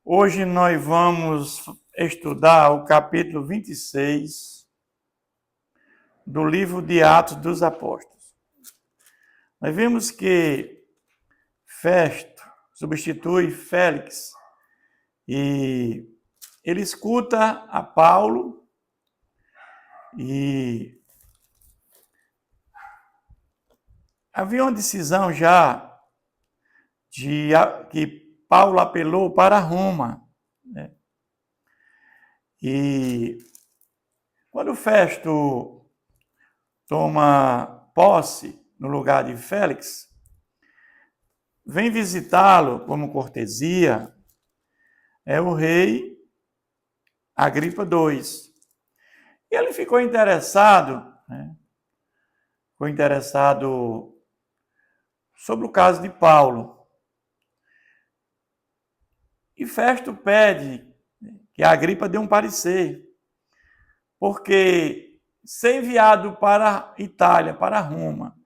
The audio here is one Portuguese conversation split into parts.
Hoje nós vamos estudar o capítulo 26 do livro de Atos dos Apóstolos. Nós vimos que Festo substitui Félix e ele escuta a Paulo e havia uma decisão já de que Paulo apelou para Roma, né? E quando Festo toma posse no lugar de Félix, vem visitá-lo como cortesia, é o rei Agripa II. E ele ficou interessado, né? Ficou interessado sobre o caso de Paulo. E Festo pede que a Agripa dê um parecer, porque ser enviado para a Itália, para Roma,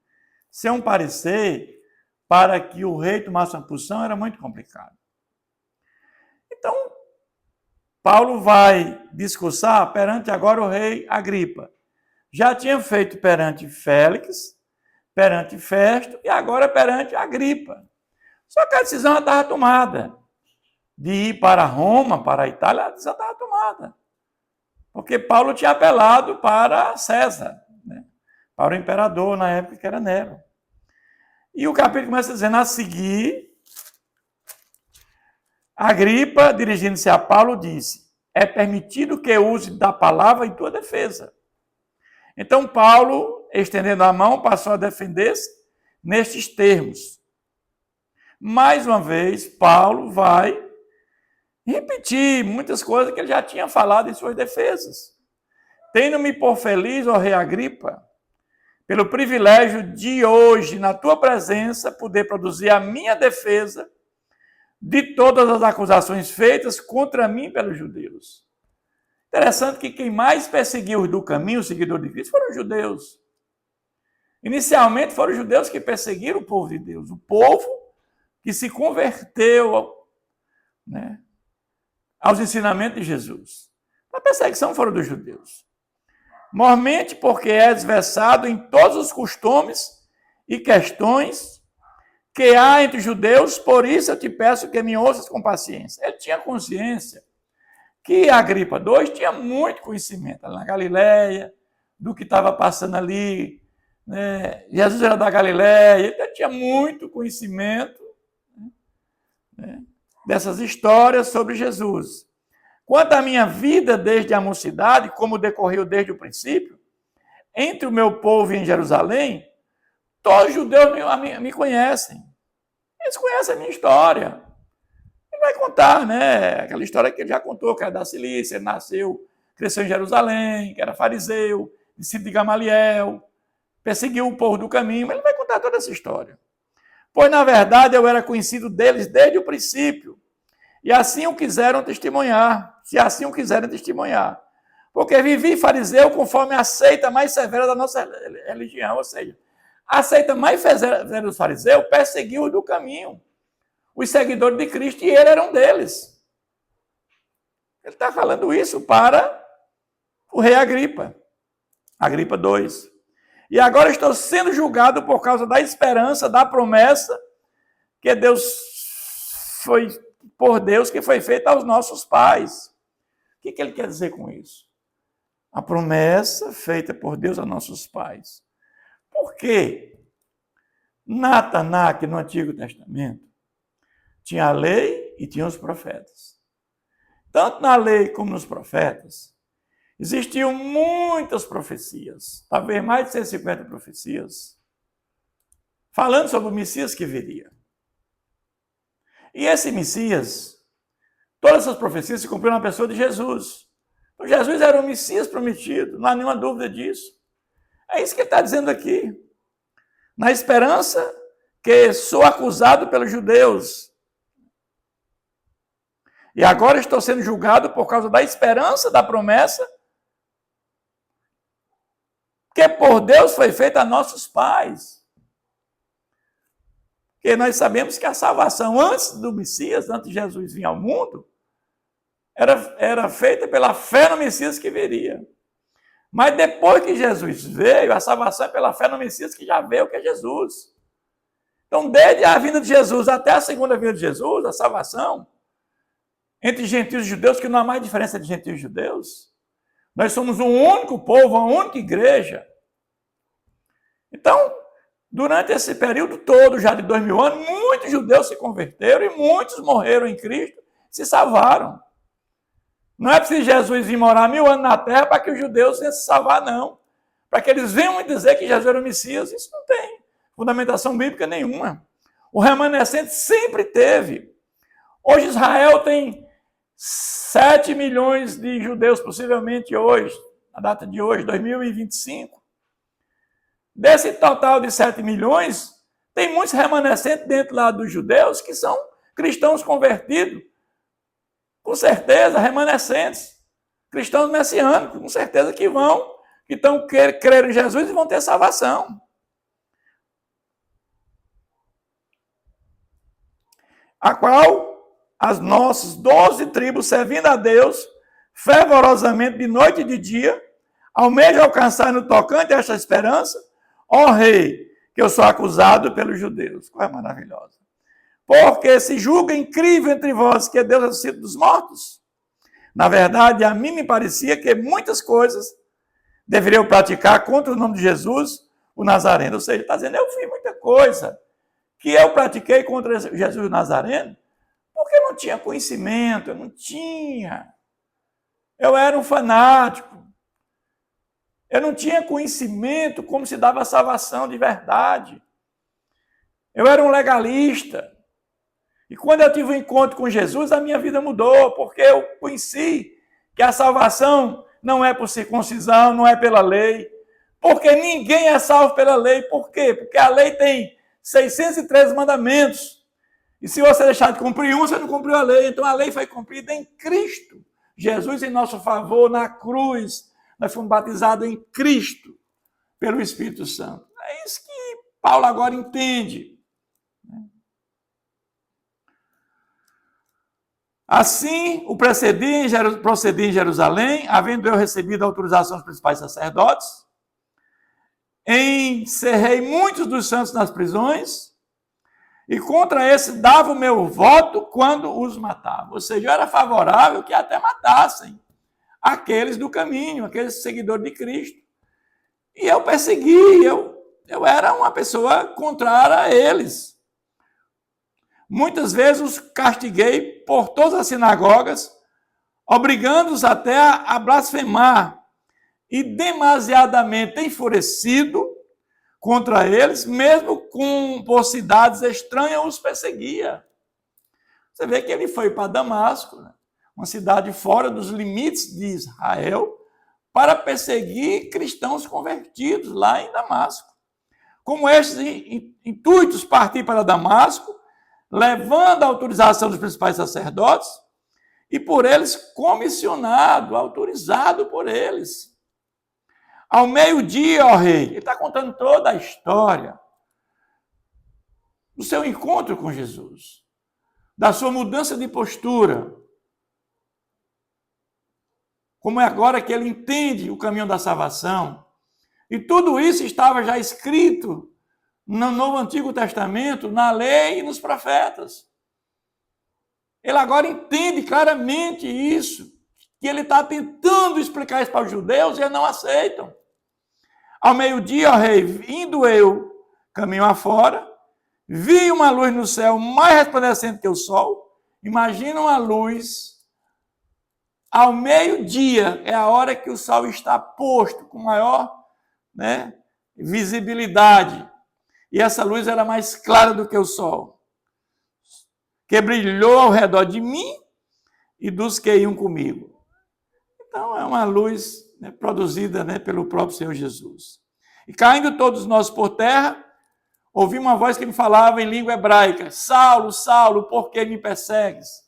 ser um parecer para que o rei tomasse uma posição era muito complicado. Então, Paulo vai discursar perante agora o rei Agripa. Já tinha feito perante Félix, perante Festo e agora perante Agripa. Só que a decisão já estava tomada. De ir para Roma, para a Itália, a decisão estava tomada. Porque Paulo tinha apelado para César, né? Para o imperador na época que era Nero. E o capítulo começa dizendo a seguir, Agripa, dirigindo-se a Paulo, disse: é permitido que use da palavra em tua defesa. Então Paulo, estendendo a mão, passou a defender-se nestes termos. Mais uma vez, Paulo vai repetir muitas coisas que ele já tinha falado em suas defesas. Tenho-me por feliz, ó rei Agripa, pelo privilégio de hoje, na tua presença, poder produzir a minha defesa de todas as acusações feitas contra mim pelos judeus. Interessante que quem mais perseguiu do caminho, o seguidor de Cristo, foram os judeus. Inicialmente foram os judeus que perseguiram o povo de Deus, o povo que se converteu, né, aos ensinamentos de Jesus. A perseguição foram dos judeus. Mormente porque és versado em todos os costumes e questões que há entre os judeus, por isso eu te peço que me ouças com paciência. Ele tinha consciência que Agripa II tinha muito conhecimento na Galileia, do que estava passando ali, né? Jesus era da Galileia, ele tinha muito conhecimento, né, dessas histórias sobre Jesus. Quanto à minha vida desde a mocidade, como decorreu desde o princípio, entre o meu povo e em Jerusalém, todos os judeus me conhecem. Eles conhecem a minha história. Ele vai contar, né? Aquela história que ele já contou, que era da Cilícia, ele nasceu, cresceu em Jerusalém, que era fariseu, discípulo de Gamaliel, perseguiu o povo do caminho, mas ele vai contar toda essa história. Pois, na verdade, eu era conhecido deles desde o princípio, e assim o quiseram testemunhar, se assim o quiserem testemunhar. Porque vivi fariseu conforme a seita mais severa da nossa religião, ou seja, a seita mais severa dos fariseus perseguiu os do caminho, os seguidores de Cristo, e ele era um deles. Ele está falando isso para o rei Agripa II. E agora estou sendo julgado por causa da esperança, da promessa que que foi feita aos nossos pais. O que ele quer dizer com isso? A promessa feita por Deus aos nossos pais. Por quê? Na Tanakh, no Antigo Testamento, tinha a lei e tinha os profetas. Tanto na lei como nos profetas, existiam muitas profecias, talvez mais de 150 profecias, falando sobre o Messias que viria. E esse Messias, todas essas profecias se cumpriram na pessoa de Jesus. Então, Jesus era o Messias prometido, não há nenhuma dúvida disso. É isso que ele está dizendo aqui. Na esperança que sou acusado pelos judeus. E agora estou sendo julgado por causa da esperança da promessa que por Deus foi feita a nossos pais. Porque nós sabemos que a salvação antes do Messias, antes de Jesus vir ao mundo, era feita pela fé no Messias que viria. Mas depois que Jesus veio, a salvação é pela fé no Messias que já veio, que é Jesus. Então, desde a vinda de Jesus até a segunda vinda de Jesus, a salvação, entre gentios e judeus, que não há mais diferença de gentios e judeus, nós somos um único povo, uma única igreja. Então, durante esse período todo, já de 2000 anos, muitos judeus se converteram e muitos morreram em Cristo, se salvaram. Não é preciso Jesus vir morar 1000 anos na terra para que os judeus venham se salvar, não. Para que eles venham dizer que Jesus era o Messias, isso não tem fundamentação bíblica nenhuma. O remanescente sempre teve. Hoje Israel tem 7 milhões de judeus, possivelmente hoje, na data de hoje, 2025. Desse total de 7 milhões, tem muitos remanescentes dentro lá dos judeus que são cristãos convertidos, com certeza, remanescentes, cristãos messiânicos, com certeza que estão crendo em Jesus e vão ter salvação. A qual as nossas 12 tribos, servindo a Deus, fervorosamente de noite e de dia, almejam alcançar no tocante a esta esperança, ó rei, que eu sou acusado pelos judeus. Coisa maravilhosa. Porque se julga incrível entre vós que Deus ressuscita dos mortos. Na verdade, a mim me parecia que muitas coisas deveriam praticar contra o nome de Jesus, o Nazareno. Ou seja, está dizendo, eu fiz muita coisa que eu pratiquei contra Jesus o Nazareno, porque eu não tinha conhecimento, eu não tinha. Eu era um fanático. Eu não tinha conhecimento como se dava a salvação de verdade. Eu era um legalista. E quando eu tive um encontro com Jesus, a minha vida mudou, porque eu conheci que a salvação não é por circuncisão, não é pela lei, porque ninguém é salvo pela lei. Por quê? Porque a lei tem 613 mandamentos. E se você deixar de cumprir um, você não cumpriu a lei. Então a lei foi cumprida em Cristo. Jesus em nosso favor, na cruz. Nós fomos batizados em Cristo pelo Espírito Santo. É isso que Paulo agora entende. Assim, procedi em Jerusalém, havendo eu recebido a autorização dos principais sacerdotes, encerrei muitos dos santos nas prisões, e contra esse dava o meu voto quando os matava. Ou seja, eu era favorável que até matassem aqueles do caminho, aqueles seguidores de Cristo. E eu persegui, eu era uma pessoa contrária a eles. Muitas vezes os castiguei por todas as sinagogas, obrigando-os até a blasfemar, e demasiadamente enfurecido contra eles, mesmo por cidades estranhas, os perseguia. Você vê que ele foi para Damasco, né? Uma cidade fora dos limites de Israel, para perseguir cristãos convertidos lá em Damasco. Como estes intuitos partir para Damasco, levando a autorização dos principais sacerdotes, e por eles comissionado, autorizado por eles. Ao meio-dia, ó rei, ele está contando toda a história do seu encontro com Jesus, da sua mudança de postura, como é agora que ele entende o caminho da salvação. E tudo isso estava já escrito no Novo Antigo Testamento, na lei e nos profetas. Ele agora entende claramente isso, que ele está tentando explicar isso para os judeus e eles não aceitam. Ao meio-dia, ó rei, indo eu caminho afora, vi uma luz no céu mais resplandecente que o sol. Imagina uma luz ao meio-dia, é a hora que o sol está posto com maior, visibilidade. E essa luz era mais clara do que o sol, que brilhou ao redor de mim e dos que iam comigo. Então, é uma luz produzida pelo próprio Senhor Jesus. E caindo todos nós por terra, ouvi uma voz que me falava em língua hebraica: Saulo, Saulo, por que me persegues?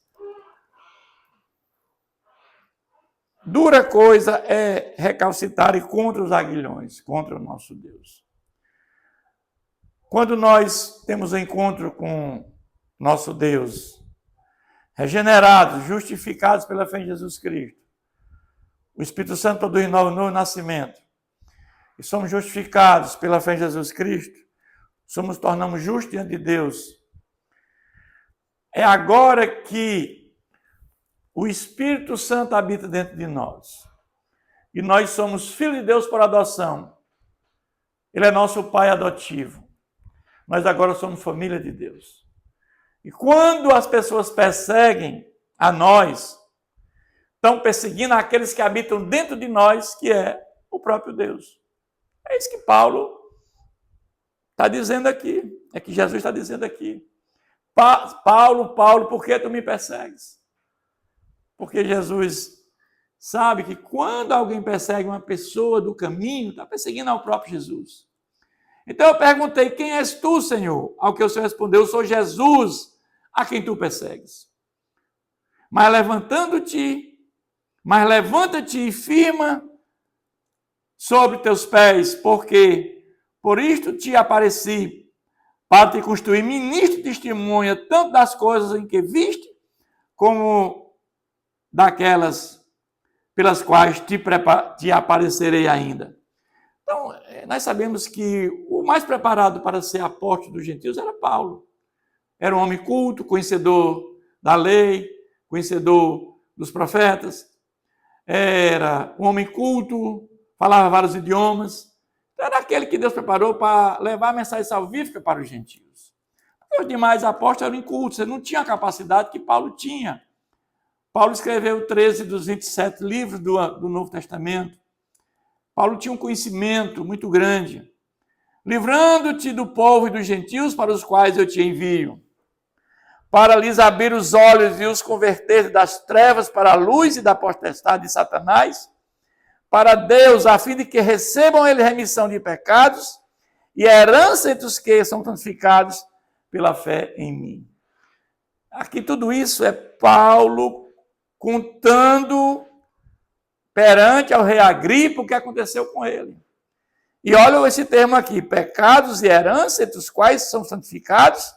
Dura coisa é recalcitar contra os aguilhões, contra o nosso Deus. Quando nós temos um encontro com nosso Deus, regenerados, justificados pela fé em Jesus Cristo. O Espírito Santo produz em nós o novo nascimento. E somos justificados pela fé em Jesus Cristo. Nos tornamos justos diante de Deus. É agora que o Espírito Santo habita dentro de nós. E nós somos filhos de Deus por adoção. Ele é nosso pai adotivo. Nós agora somos família de Deus. E quando as pessoas perseguem a nós, estão perseguindo aqueles que habitam dentro de nós, que é o próprio Deus. É isso que Paulo está dizendo aqui. É que Jesus está dizendo aqui. Paulo, por que tu me persegues? Porque Jesus sabe que quando alguém persegue uma pessoa do caminho, está perseguindo ao próprio Jesus. Então eu perguntei, quem és tu, Senhor? Ao que o Senhor respondeu, eu sou Jesus, a quem tu persegues. Mas levanta-te e firma sobre teus pés, porque por isto te apareci, para te constituir ministro de testemunha, tanto das coisas em que viste, como daquelas pelas quais te aparecerei ainda. Então, nós sabemos que o mais preparado para ser apóstolo dos gentios era Paulo. Era um homem culto, conhecedor da lei, conhecedor dos profetas. Era um homem culto, falava vários idiomas. Era aquele que Deus preparou para levar a mensagem salvífica para os gentios. Os demais apóstolos eram incultos, eles não tinham a capacidade que Paulo tinha. Paulo escreveu 13 dos 27 livros do Novo Testamento. Paulo tinha um conhecimento muito grande. Livrando-te do povo e dos gentios para os quais eu te envio, para lhes abrir os olhos e os converter das trevas para a luz e da potestade de Satanás, para Deus, a fim de que recebam eles remissão de pecados e a herança entre os que são santificados pela fé em mim. Aqui tudo isso é Paulo contando perante ao rei Agripa o que aconteceu com ele. E olha esse termo aqui, pecados e herança entre os quais são santificados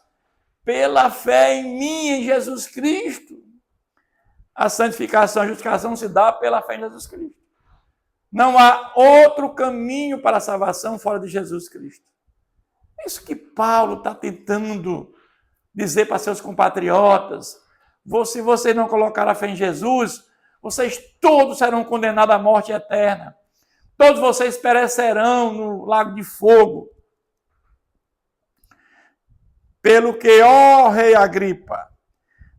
pela fé em mim, em Jesus Cristo. A santificação, a justificação se dá pela fé em Jesus Cristo. Não há outro caminho para a salvação fora de Jesus Cristo. É isso que Paulo está tentando dizer para seus compatriotas. Se vocês não colocarem a fé em Jesus, vocês todos serão condenados à morte eterna. Todos vocês perecerão no lago de fogo. Pelo que, ó rei Agripa,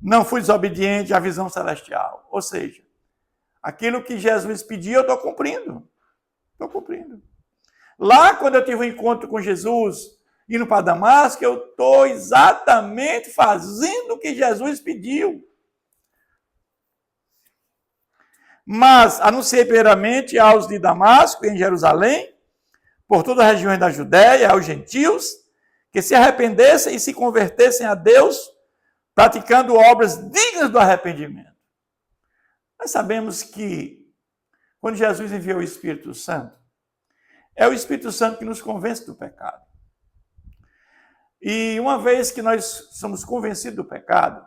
não fui desobediente à visão celestial. Ou seja, aquilo que Jesus pediu, eu estou cumprindo. Estou cumprindo. Lá, quando eu tive um encontro com Jesus, indo para Damasco, eu estou exatamente fazendo o que Jesus pediu. Mas anunciei primeiramente aos de Damasco e em Jerusalém, por toda a região da Judéia, aos gentios, que se arrependessem e se convertessem a Deus, praticando obras dignas do arrependimento. Nós sabemos que, quando Jesus enviou o Espírito Santo, é o Espírito Santo que nos convence do pecado. E uma vez que nós somos convencidos do pecado,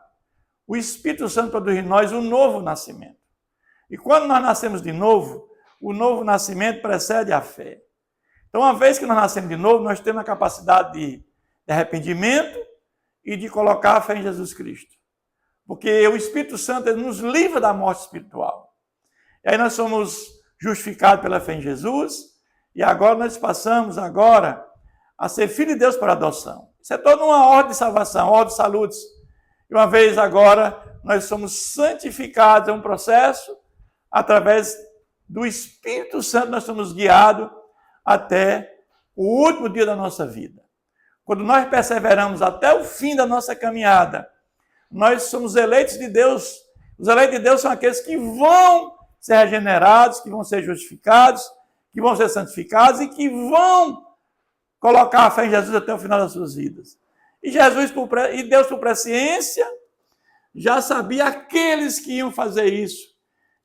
o Espírito Santo produz em nós um novo nascimento. E quando nós nascemos de novo, o novo nascimento precede a fé. Então, uma vez que nós nascemos de novo, nós temos a capacidade de arrependimento e de colocar a fé em Jesus Cristo. Porque o Espírito Santo ele nos livra da morte espiritual. E aí nós somos justificados pela fé em Jesus, e agora nós passamos a ser filho de Deus por adoção. Isso é toda uma ordem de salvação, ordem de saludes. E uma vez agora, nós somos santificados, é um processo, através do Espírito Santo nós somos guiados até o último dia da nossa vida. Quando nós perseveramos até o fim da nossa caminhada, nós somos eleitos de Deus. Os eleitos de Deus são aqueles que vão ser regenerados, que vão ser justificados, que vão ser santificados e que vão colocar a fé em Jesus até o final das suas vidas. E Deus, por presciência, já sabia aqueles que iam fazer isso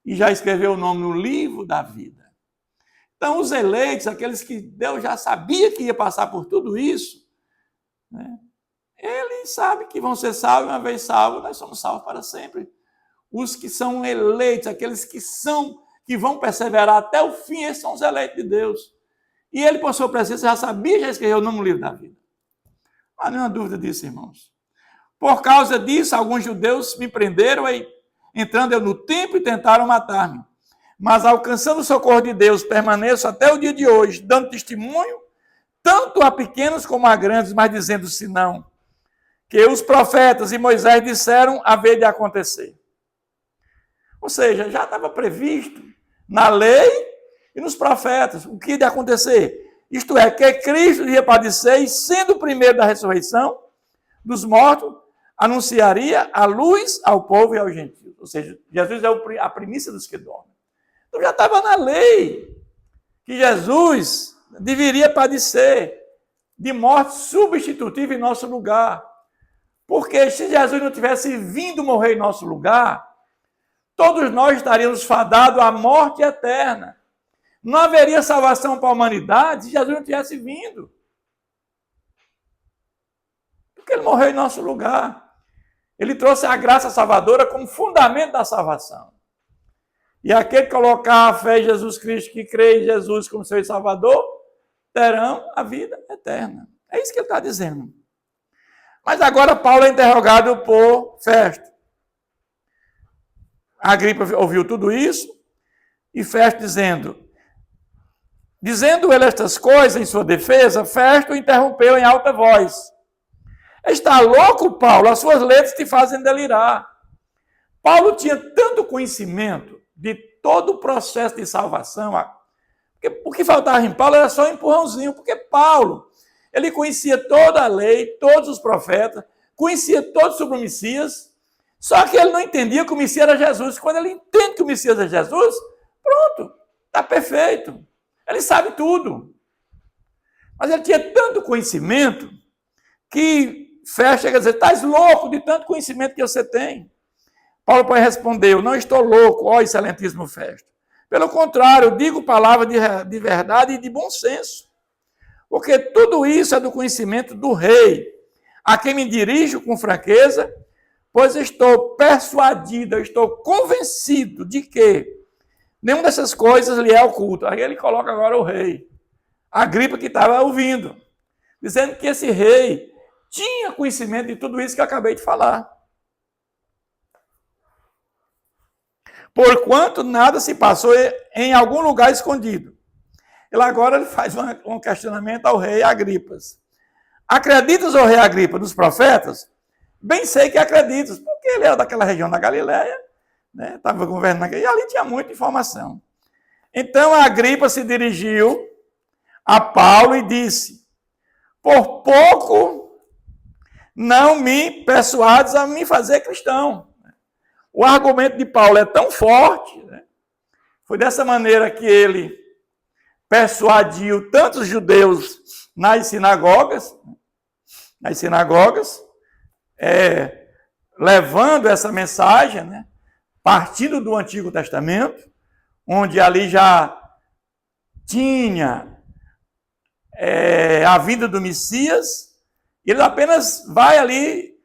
e já escreveu o nome no livro da vida. Então, os eleitos, aqueles que Deus já sabia que ia passar por tudo isso, né? Ele sabe que vão ser salvos, uma vez salvos, nós somos salvos para sempre. Os que são eleitos, aqueles que vão perseverar até o fim, esses são os eleitos de Deus. E ele, por sua presença, já sabia, já escreveu o nome no livro da vida. Não há nenhuma dúvida disso, irmãos. Por causa disso, alguns judeus me prenderam, entrando eu no templo e tentaram matar-me. Mas, alcançando o socorro de Deus, permaneço até o dia de hoje, dando testemunho, tanto a pequenos como a grandes, mas dizendo, se não, que os profetas e Moisés disseram haver de acontecer. Ou seja, já estava previsto na lei e nos profetas o que ia de acontecer. Isto é, que Cristo ia padecer e, sendo o primeiro da ressurreição dos mortos, anunciaria a luz ao povo e aos gentios. Ou seja, Jesus é a primícia dos que dormem. Então já estava na lei que Jesus deveria padecer de morte substitutiva em nosso lugar. Porque se Jesus não tivesse vindo morrer em nosso lugar, todos nós estaríamos fadados à morte eterna. Não haveria salvação para a humanidade se Jesus não tivesse vindo. Porque ele morreu em nosso lugar. Ele trouxe a graça salvadora como fundamento da salvação. E aquele que colocar a fé em Jesus Cristo, que crê em Jesus como seu Salvador, terão a vida eterna. É isso que ele está dizendo. Mas agora Paulo é interrogado por Festo. Agripa ouviu tudo isso, e Festo dizendo ele estas coisas em sua defesa, Festo interrompeu em alta voz. Está louco, Paulo? As suas letras te fazem delirar. Paulo tinha tanto conhecimento de todo o processo de salvação, porque o que faltava em Paulo era só um empurrãozinho, porque Paulo, ele conhecia toda a lei, todos os profetas, conhecia todos sobre o Messias, só que ele não entendia que o Messias era Jesus. Quando ele entende que o Messias é Jesus, pronto, está perfeito. Ele sabe tudo. Mas ele tinha tanto conhecimento que Festo chega a dizer, estás louco de tanto conhecimento que você tem. Paulo respondeu, não estou louco, ó excelentíssimo Festo. Pelo contrário, digo palavra de verdade e de bom senso. Porque tudo isso é do conhecimento do rei, a quem me dirijo com franqueza, pois estou persuadido, estou convencido de que nenhuma dessas coisas lhe é oculta. Aí ele coloca agora o rei, Agripa, que estava ouvindo, dizendo que esse rei tinha conhecimento de tudo isso que eu acabei de falar. Porquanto nada se passou em algum lugar escondido. Ele agora faz um questionamento ao rei Agripas. Acreditas, ó rei Agripa, nos profetas? Bem sei que acreditas, porque ele era daquela região da Galileia, né? Estava governando, e ali tinha muita informação. Então Agripa se dirigiu a Paulo e disse, por pouco não me persuades a me fazer cristão. O argumento de Paulo é tão forte, né? Foi dessa maneira que ele persuadiu tantos judeus nas sinagogas, levando essa mensagem, né? Partindo do Antigo Testamento, onde ali já tinha a vinda do Messias, ele apenas vai ali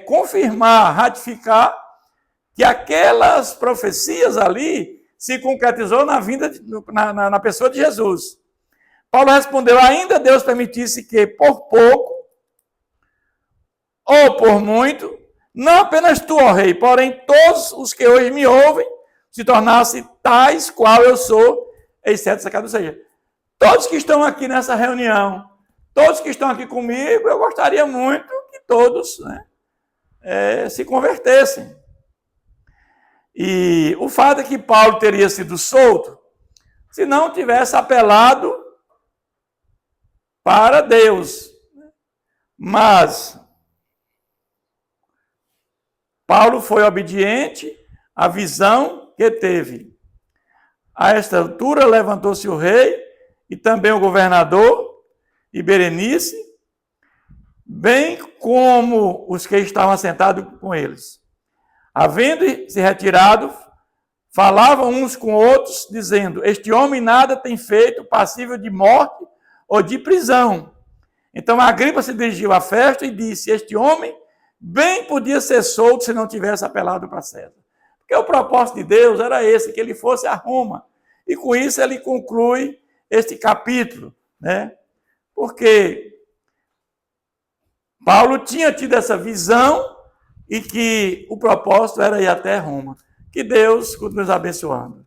confirmar, ratificar que aquelas profecias ali se concretizou na vinda, na pessoa de Jesus. Paulo respondeu, ainda Deus permitisse que por pouco, ou por muito, não apenas tu, ó rei, porém todos os que hoje me ouvem, se tornassem tais qual eu sou, exceto essa casa. Ou seja, todos que estão aqui nessa reunião, todos que estão aqui comigo, eu gostaria muito que todos, né, se convertessem. E o fato é que Paulo teria sido solto se não tivesse apelado para Deus. Mas Paulo foi obediente à visão que teve. A esta altura levantou-se o rei e também o governador e Berenice, bem como os que estavam assentados com eles. Havendo se retirado, falavam uns com outros, dizendo, este homem nada tem feito passível de morte ou de prisão. Então Agripa se dirigiu à festa e disse: este homem bem podia ser solto se não tivesse apelado para César. Porque o propósito de Deus era esse, que ele fosse a Roma. E com isso ele conclui este capítulo, né? Porque Paulo tinha tido essa visão e que o propósito era ir até Roma. Que Deus continue nos abençoando.